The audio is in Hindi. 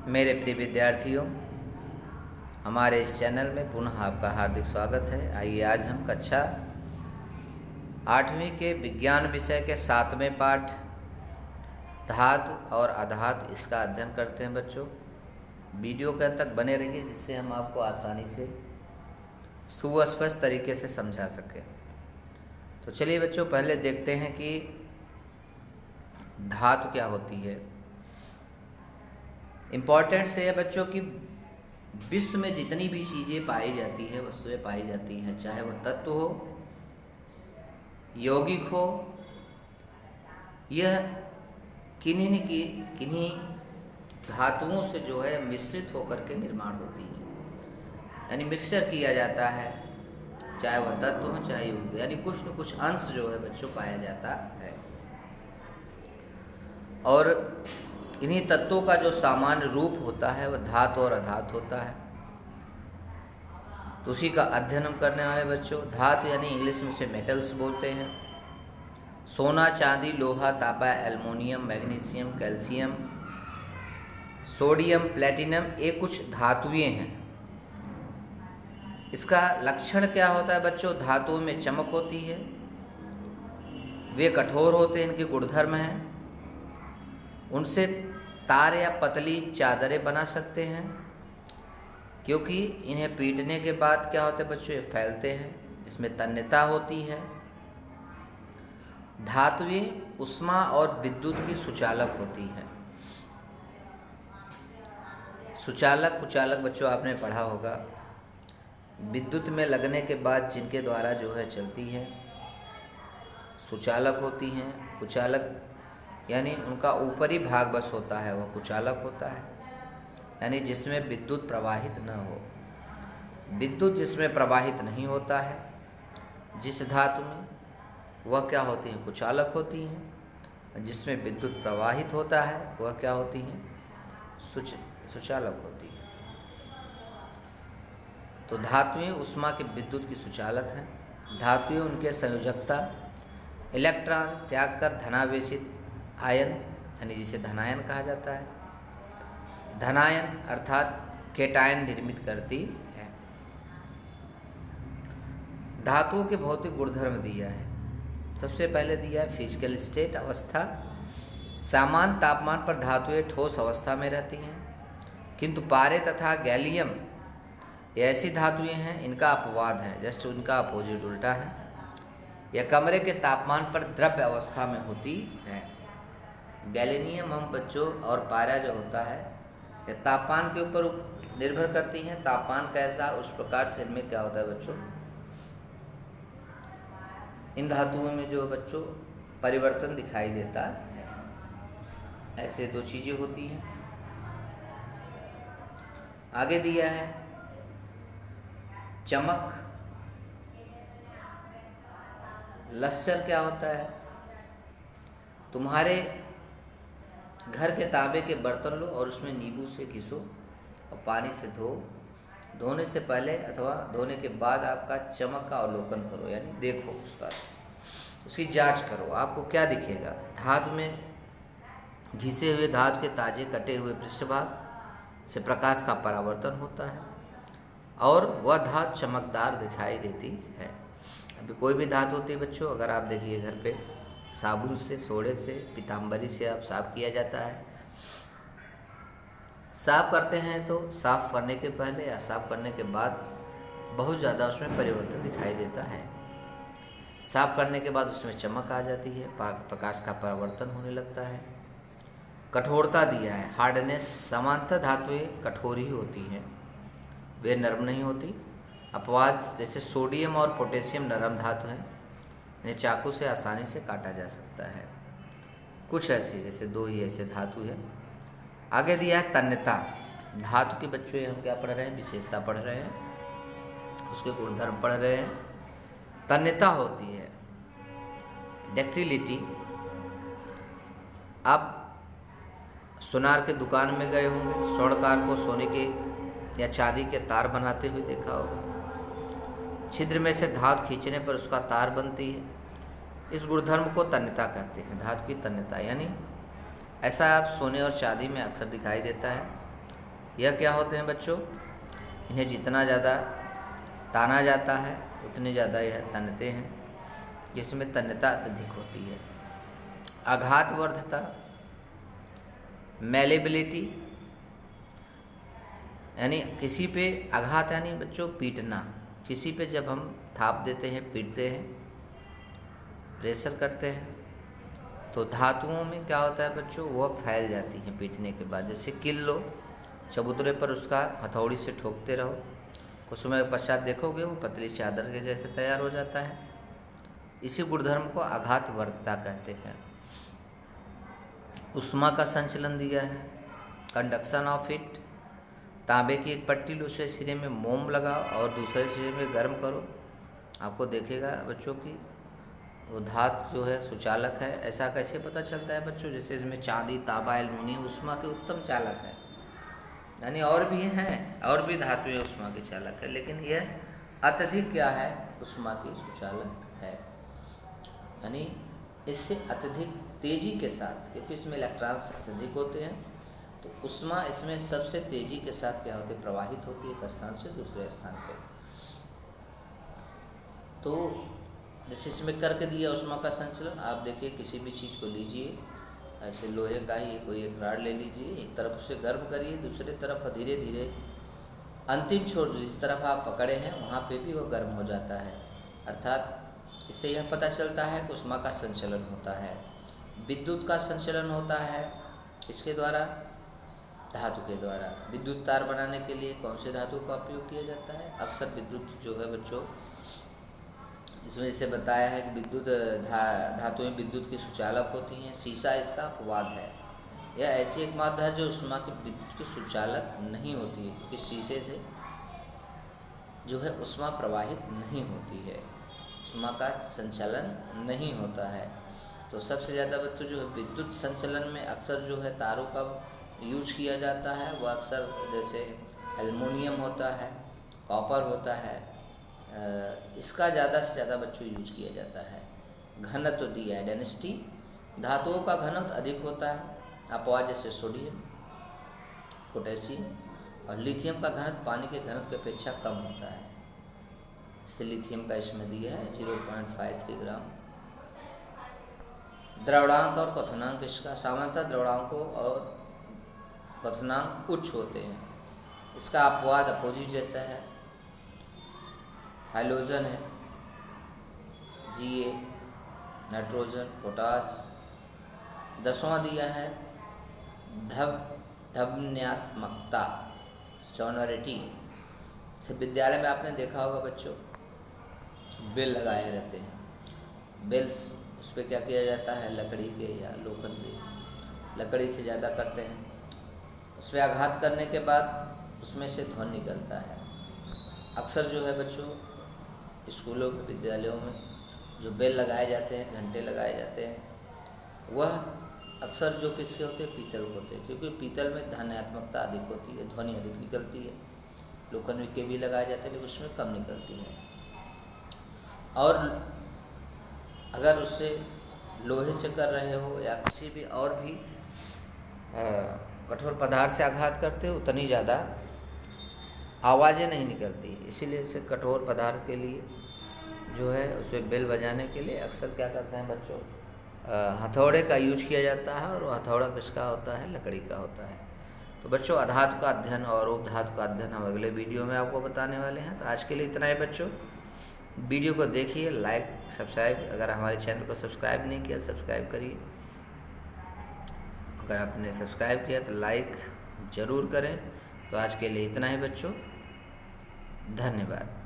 मेरे प्रिय विद्यार्थियों, हमारे इस चैनल में पुनः आपका हार्दिक स्वागत है। आइए आज हम कक्षा 8वीं के विज्ञान विषय के 7वें पाठ धातु और अधातु इसका अध्ययन करते हैं। बच्चों, वीडियो के अंत तक बने रहिए जिससे हम आपको आसानी से सुस्पष्ट तरीके से समझा सकें। तो चलिए बच्चों, पहले देखते हैं कि धातु क्या होती है। इम्पॉर्टेंट से है बच्चों कि विश्व में जितनी भी चीज़ें पाई जाती है, वस्तुएं पाई जाती हैं, चाहे वह तत्व हो, यौगिक हो, यह किन्हीं धातुओं से जो है मिश्रित होकर के निर्माण होती है। यानी मिक्सचर किया जाता है, चाहे वह तत्व हो चाहे यौगिक, यानी कुछ न कुछ अंश जो है बच्चों पाया जाता है। और इन्हीं तत्वों का जो सामान्य रूप होता है वह धातु और अधातु होता है। तो उसी का अध्ययन हम करने वाले बच्चों। धातु यानी इंग्लिश में उसे मेटल्स बोलते हैं। सोना, चांदी, लोहा, तांबा, aluminium, magnesium, calcium, sodium, platinum, ये कुछ धातुएं हैं। इसका लक्षण क्या होता है बच्चों? धातुओं में चमक होती है, वे कठोर होते हैं, इनके गुणधर्म हैं। उनसे तार या पतली चादरें बना सकते हैं, क्योंकि इन्हें पीटने के बाद क्या होता है बच्चों? ये फैलते हैं। इसमें तन्यता होती है। धातुएं ऊष्मा और विद्युत की सुचालक होती हैं। सुचालक कुचालक बच्चों आपने पढ़ा होगा। विद्युत में लगने के बाद जिनके द्वारा जो है चलती है, सुचालक होती हैं। कुचालक यानी उनका ऊपरी भाग बस होता है, वह कुचालक होता है, यानी जिसमें विद्युत प्रवाहित न हो। विद्युत जिसमें प्रवाहित नहीं होता है, जिस धातु में, वह क्या होती हैं? कुचालक होती हैं। जिसमें विद्युत प्रवाहित होता है वह क्या होती हैं? सुचालक होती हैं। तो धातुएं ऊष्मा के विद्युत की सुचालक हैं। धातुएं उनके संयोजकता इलेक्ट्रॉन त्याग कर धनावेशित आयन, यानी जिसे धनायन कहा जाता है, धनायन अर्थात केटायन निर्मित करती है। धातुओं के भौतिक गुणधर्म दिया है। सबसे पहले दिया है फिजिकल स्टेट, अवस्था। सामान्य तापमान पर धातुएं ठोस अवस्था में रहती हैं, किंतु पारे तथा गैलियम ये ऐसी धातुएं हैं, इनका अपवाद है, जस्ट उनका अपोजिट उल्टा है। यह कमरे के तापमान पर द्रव्य अवस्था में होती है। गैलेनियम हम बच्चों और पारा जो होता है, ये तापमान के ऊपर निर्भर करती हैं। तापमान कैसा, उस प्रकार से इनमें क्या होता है बच्चों? इन धातुओं में जो बच्चों परिवर्तन दिखाई देता है। ऐसे दो चीज़ें होती हैं। आगे दिया है चमक। लस्टर क्या होता है? तुम्हारे घर के तांबे के बर्तन लो और उसमें नींबू से घिसो और पानी से धो। धोने से पहले अथवा धोने के बाद आपका चमक का अवलोकन करो, यानी देखो उसकी जांच करो। आपको क्या दिखेगा? धातु में घिसे हुए धातु के ताजे कटे हुए पृष्ठभाग से प्रकाश का परावर्तन होता है और वह धातु चमकदार दिखाई देती है। अभी कोई भी धातु होती है बच्चों, अगर आप देखिए घर पे साबुन से, सोडे से, पीताम्बरी से आप साफ़ किया जाता है। साफ़ करते हैं तो साफ़ करने के पहले या साफ़ करने के बाद बहुत ज़्यादा उसमें परिवर्तन दिखाई देता है। साफ़ करने के बाद उसमें चमक आ जाती है, प्रकाश का परावर्तन होने लगता है। कठोरता दिया है, हार्डनेस। समांतर धातुएं कठोर ही होती हैं, वे नरम नहीं होती। अपवाद जैसे सोडियम और पोटेशियम नरम धातु हैं, इन्हें चाकू से आसानी से काटा जा सकता है। कुछ ऐसे, जैसे दो ही ऐसे धातु हैं। आगे दिया है तन्यता। धातु के बच्चों हम क्या पढ़ रहे हैं? विशेषता पढ़ रहे हैं, उसके गुणधर्म पढ़ रहे हैं। तन्यता होती है डक्टिलिटी। आप सोनार के दुकान में गए होंगे, स्वर्णकार को सोने के या चांदी के तार बनाते हुए देखा होगा। छिद्र में से धातु खींचने पर उसका तार बनती है। इस गुणधर्म को तन्यता कहते हैं, धातु की तन्यता। यानी ऐसा आप सोने और चांदी में अक्सर दिखाई देता है। यह क्या होते हैं बच्चों, इन्हें जितना ज़्यादा ताना जाता है उतने ज़्यादा यह तनते हैं, जिसमें तन्यता अत्यधिक होती है। आघातवर्धता, मैलेबिलिटी, यानी किसी पे आघात यानी बच्चों पीटना, किसी पे जब हम थाप देते हैं, पीटते हैं, प्रेशर करते हैं, तो धातुओं में क्या होता है बच्चों, वह फैल जाती हैं पीटने के बाद। जैसे किल लो, चबूतरे पर उसका हथौड़ी से ठोकते रहो, कुछ समय पश्चात देखोगे वो पतली चादर के जैसे तैयार हो जाता है। इसी गुणधर्म को आघातवर्धता कहते हैं। उष्मा का संचलन दिया है, कंडक्शन ऑफ हीट। तांबे की एक पट्टी लो, उसके सिरे में मोम लगाओ और दूसरे सिरे में गर्म करो, आपको देखेगा बच्चों की वो धातु जो है सुचालक है। ऐसा कैसे पता चलता है बच्चों, जैसे इसमें चांदी, तांबा, एल्युमिनियम उष्मा के उत्तम चालक है, यानी और भी हैं, और भी धातुएं उष्मा के चालक है, लेकिन यह अत्यधिक क्या है, उष्मा की सुचालक है। यानी इससे अत्यधिक तेजी के साथ, क्योंकि इसमें इलेक्ट्रॉन्स अत्यधिक होते हैं, तो उष्मा इसमें सबसे तेजी के साथ क्या होती है, प्रवाहित होती है एक स्थान से दूसरे स्थान पर। तो जैसे इसमें करके दिया उष्मा का संचलन, आप देखिए किसी भी चीज़ को लीजिए, ऐसे लोहे का ही कोई एक रॉड ले लीजिए, एक तरफ उसे गर्म करिए, दूसरे तरफ धीरे धीरे अंतिम छोर जिस तरफ आप पकड़े हैं वहाँ पे भी वो गर्म हो जाता है। अर्थात इससे यह पता चलता है कि उष्मा का संचलन होता है। विद्युत का संचलन होता है इसके द्वारा, धातु के द्वारा। विद्युत तार बनाने के लिए कौन से धातु का उपयोग किया जाता है, अक्सर विद्युत जो है बच्चों, इसमें इसे बताया है कि विद्युत धातुएं विद्युत की सुचालक होती हैं। शीशा इसका अपवाद है, यह ऐसी एक मात्रा है जो उष्मा की विद्युत की सुचालक नहीं होती है, क्योंकि शीशे से जो है उष्मा प्रवाहित नहीं होती है, उष्मा का संचलन नहीं होता है। तो सबसे ज़्यादा बच्चों जो है विद्युत संचलन में अक्सर जो है तारों का यूज किया जाता है, वह अक्सर जैसे एल्युमिनियम होता है, कॉपर होता है, इसका ज़्यादा से ज़्यादा बच्चों यूज किया जाता है। घनत्व दी है, डेंसिटी, धातुओं का घनत्व अधिक होता है, अपवाद जैसे सोडियम, पोटेशियम और लिथियम का घनत्व पानी के घनत्व की अपेक्षा कम होता है। इससे लिथियम का इसमें दिया है 0.53 ग्राम। द्रवणांक और क्वथनांक इसका, सामान्यतः द्रवणांकों और क्वथनांक उच्च होते हैं। इसका अपवाद अपोजिट जैसा है, हाइड्रोजन है, Ga, नाइट्रोजन, पोटास। 10वां दिया है ध्वन्यात्मकता, सोनोरिटी। से विद्यालय में आपने देखा होगा बच्चों, बेल लगाए रहते हैं, बेल्स उस पर क्या किया जाता है, लकड़ी के या लोखंड से, लकड़ी से ज़्यादा करते हैं, उस पर आघात करने के बाद उसमें से ध्वनि निकलता है। अक्सर जो है बच्चों स्कूलों में, विद्यालयों में जो बेल लगाए जाते हैं, घंटे लगाए जाते हैं, वह अक्सर जो किसके होते हैं, पीतल होते हैं, क्योंकि पीतल में ध्वन्यात्मकता अधिक होती है, ध्वनि अधिक निकलती है। लोखंड के भी लगाए जाते हैं लेकिन उसमें कम निकलती है। और अगर उससे लोहे से कर रहे हो या किसी भी और भी कठोर पदार्थ से आघात करते हो, उतनी ज़्यादा आवाज़ें नहीं निकलती। इसीलिए इसे कठोर पदार्थ के लिए जो है उसमें बेल बजाने के लिए अक्सर क्या करते हैं बच्चों, हथौड़े का यूज किया जाता है, और हथौड़ा किसका होता है, लकड़ी का होता है। तो बच्चों अधातु का अध्ययन और उपधातु का अध्ययन हम अगले वीडियो में आपको बताने वाले हैं। तो आज के लिए इतना ही बच्चों, वीडियो को देखिए, लाइक, सब्सक्राइब, अगर हमारे चैनल को सब्सक्राइब नहीं किया सब्सक्राइब करिए, अगर आपने सब्सक्राइब किया तो लाइक ज़रूर करें। तो आज के लिए इतना ही बच्चों, धन्यवाद।